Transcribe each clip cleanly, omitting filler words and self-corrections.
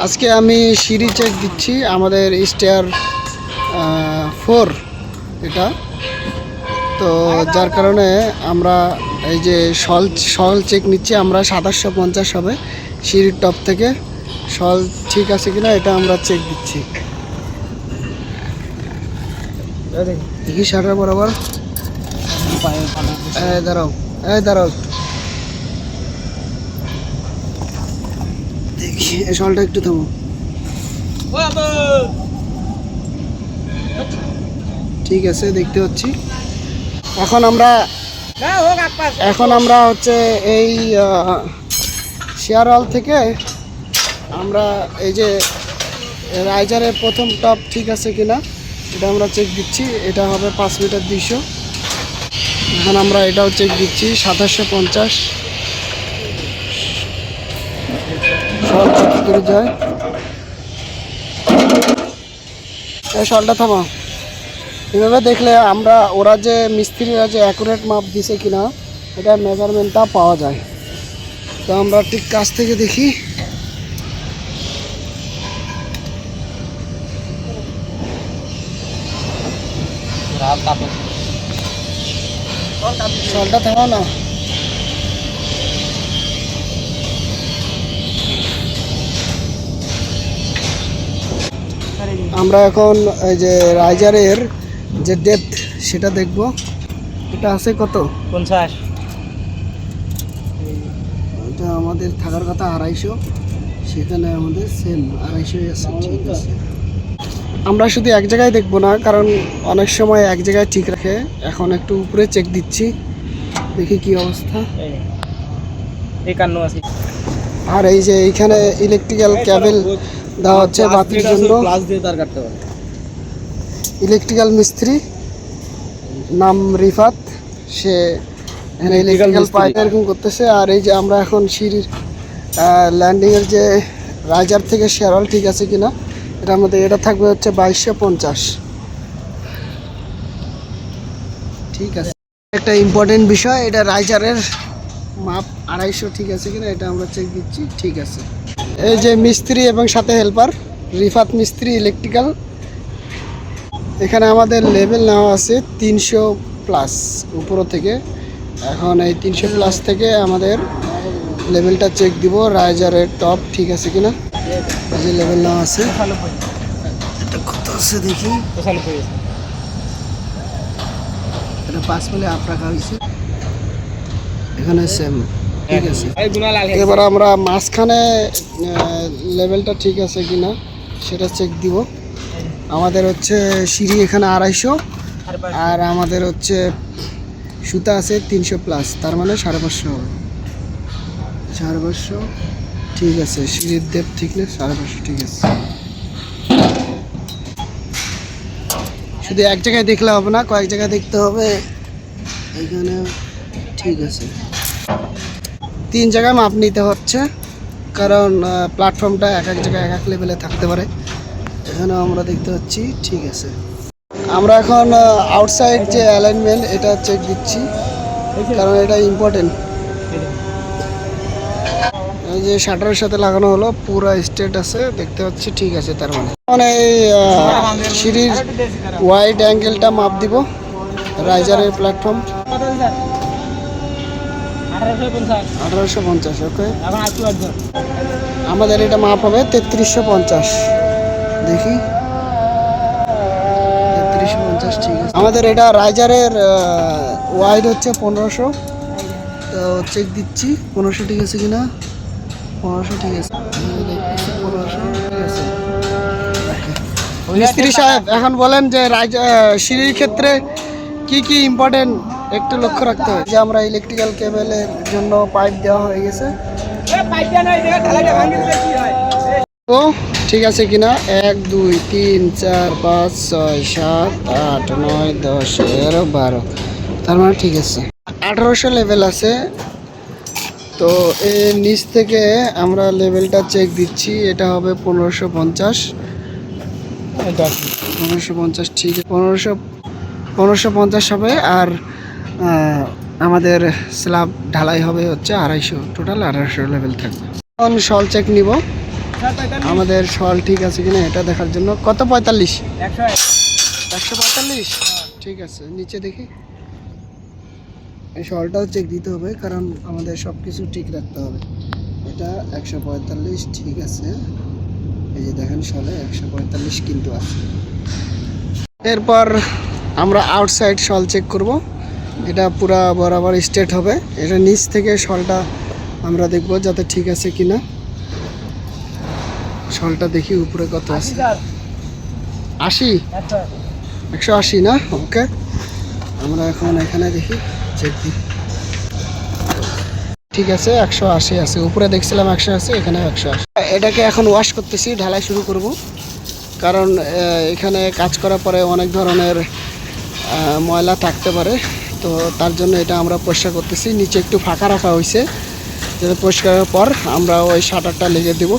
আজকে আমি সিঁড়ি চেক দিচ্ছি আমাদের স্টেয়ার 4 এটা, তো যার কারণে আমরা এই যে সল চেক নিচ্ছি আমরা 2750 হবে সিঁড়ির টপ থেকে। সল ঠিক আছে কিনা এটা আমরা চেক দিচ্ছি। দেখি শাটার বরাবর দাঁড়াও দাঁড়াও দেখি এই সলটা একটু থামো। ঠিক আছে দেখতে পাচ্ছি। এখন আমরা হচ্ছে এই শেয়ার হল থেকে আমরা এই যে রাইজারের প্রথম টপ ঠিক আছে কিনা এটা আমরা চেক দিচ্ছি। এটা হবে 5 মিটার 200। এখন আমরা এটাও চেক দিচ্ছি 2750। সল কত দূরে যায় এই সলটা থামা। এভাবে দেখলে আমরা ওরা যে মিস্ত্রিরা যে অ্যাকুরেট মাপ দিছে কিনা এটা মেজারমেন্টটা পাওয়া যায়। তো আমরা ঠিক কাছ থেকে দেখি। সলটা থামাও না। আমরা এখন এই যে রাইজারের যে ডেপথ সেটা দেখব। এটা আছে কত 50। এটা আমাদের থাকার কথা 250, সেখানে আমাদের সেম 250 আছে। ঠিক আছে, আমরা শুধু এক জায়গায় দেখব না, কারণ অনেক সময় এক জায়গায় ঠিক রাখে। এখন একটু উপরে চেক দিচ্ছি, দেখি কি অবস্থা। আর এই যে এইখানে ইলেকট্রিক্যাল কেবল দেওয়া হচ্ছে বাতির জন্য। ইলেকট্রিক্যাল মিস্ত্রি নাম রিফাত, সে ইলেকট্রিক্যাল পাইপ এরকম করতেছে। আর এই যে আমরা এখন সিঁড়ির ল্যান্ডিংয়ের যে রাইজার থেকে শেয়ার হল ঠিক আছে কিনা এটার মধ্যে এটা থাকবে হচ্ছে 2250। ঠিক আছে, একটা ইম্পর্টেন্ট বিষয়, এটা রাইজারের মাপ 250 ঠিক আছে কিনা এটা আমরা চেক দিচ্ছি। ঠিক আছে, এই যে মিস্ত্রি এবং সাথে হেল্পার রিফাত মিস্ত্রি ইলেকট্রিক্যাল। এখানে আমাদের লেভেল নেওয়া আছে 300+ উপর থেকে। এখন এই 300+ থেকে আমাদের লেভেলটা চেক দিব রাইজারের টপ ঠিক আছে কিনা। এই যে লেভেল নেওয়া আছে, এটা কত আছে দেখি। এটা 5 মিলে আপ রাখা হয়েছে, এখানে সেম ঠিক আছে। এবার আমরা মাঝখানে লেভেলটা ঠিক আছে কিনা সেটা চেক দিব। আমাদের হচ্ছে সিঁড়ি এখানে 250 আর আমাদের হচ্ছে সুতা আছে 300+, তার মানে 550 হবে। 550 ঠিক আছে, সিঁড়ির ডেপথ থিকনেস 550 ঠিক আছে। শুধু এক জায়গায় দেখলে হবে না, কয়েক জায়গায় দেখতে হবে। এখানে ঠিক আছে, 3 জায়গায় মাপ নিতে হচ্ছে, কারণ প্ল্যাটফর্মটা এক এক জায়গায় এক এক লেভেলে থাকতে পারে। এখানে আমরা দেখতে পাচ্ছি ঠিক আছে। আমরা এখন আউটসাইড যে অ্যালাইনমেন্ট এটা চেক দিচ্ছি, কারণ এটা ইম্পর্টেন্ট। এই যে শাটারের সাথে লাগানো হলো পুরো স্ট্রেট আছে দেখতে পাচ্ছি ঠিক আছে। তার মানে এই সিঁড়ির ওয়াইড অ্যাঙ্গেলটা মাপ দিব রাইজারের প্ল্যাটফর্ম 1850। ওকে, আমাদের এটা মাপ হবে 3350। দেখি 3350 ঠিক আছে। আমাদের এটা রাইজারের ওয়াইড হচ্ছে 1500, তো চেক দিচ্ছি 1500 ঠিক আছে কিনা। 1500 ঠিক আছে, 1500 ঠিক আছে। মিস্ত্রি সাহেব এখন বলেন যে সিঁড়ির ক্ষেত্রে কি কি ইম্পর্টেন্ট একটু লক্ষ্য রাখতে হয়। যে আমরা ইলেকট্রিক্যাল কেবলের জন্য পাইপ দেওয়া হয়ে গেছে, তো ঠিক আছে কিনা। 1 2 3 4 5 6 7 8 9 10 11 12, তার মানে ঠিক আছে। 1800 লেভেল আছে। তো এর নিচ থেকে আমরা লেভেলটা চেক দিচ্ছি, এটা হবে 1550। 1550 ঠিক আছে, 1550 হবে। আর আমাদের স্ল্যাব ঢালাই হবে হচ্ছে 250, টোটাল 1800 লেভেল থাকবে। এখন সল চেক নিব। আমাদের শল ঠিক আছে কিনা এটা দেখার জন্য। কত 45? 145। ঠিক আছে, নিচে দেখি। এই শলটাও চেক দিতে হবে কারণ আমাদের সব কিছু ঠিক রাখতে হবে। এটা 145 ঠিক আছে। এই যে দেখেন শলে 145 কিন্তু আছে। এরপর আমরা আউটসাইড শল চেক করব। এটা পুরা বরাবর স্ট্রেট হবে। এটা নিচ থেকে শলটা আমরা দেখব যাতে ঠিক আছে কিনা। শলটা দেখি উপরে কত আছে। 80, 180 না? ওকে, আমরা এখন এখানে দেখি, চেক দিই। ঠিক আছে, 180 আছে। উপরে দেখছিলাম 180, এখানে 180। এটাকে এখন ওয়াশ করতেছি, ঢালাই শুরু করব। কারণ এখানে কাজ করার পরে অনেক ধরনের ময়লা থাকতে পারে, তো তার জন্য এটা আমরা পরিষ্কার করতেছি। নিচে একটু ফাঁকা রাখা হয়েছে, যাতে পরিষ্কারের পর আমরা ওই শাটারটা লেগে দেব।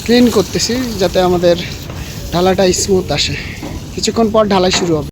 ক্লিন করতেছি যাতে আমাদের ঢালাটা স্মুথ আসে। কিছুক্ষণ পর ঢালাই শুরু হবে।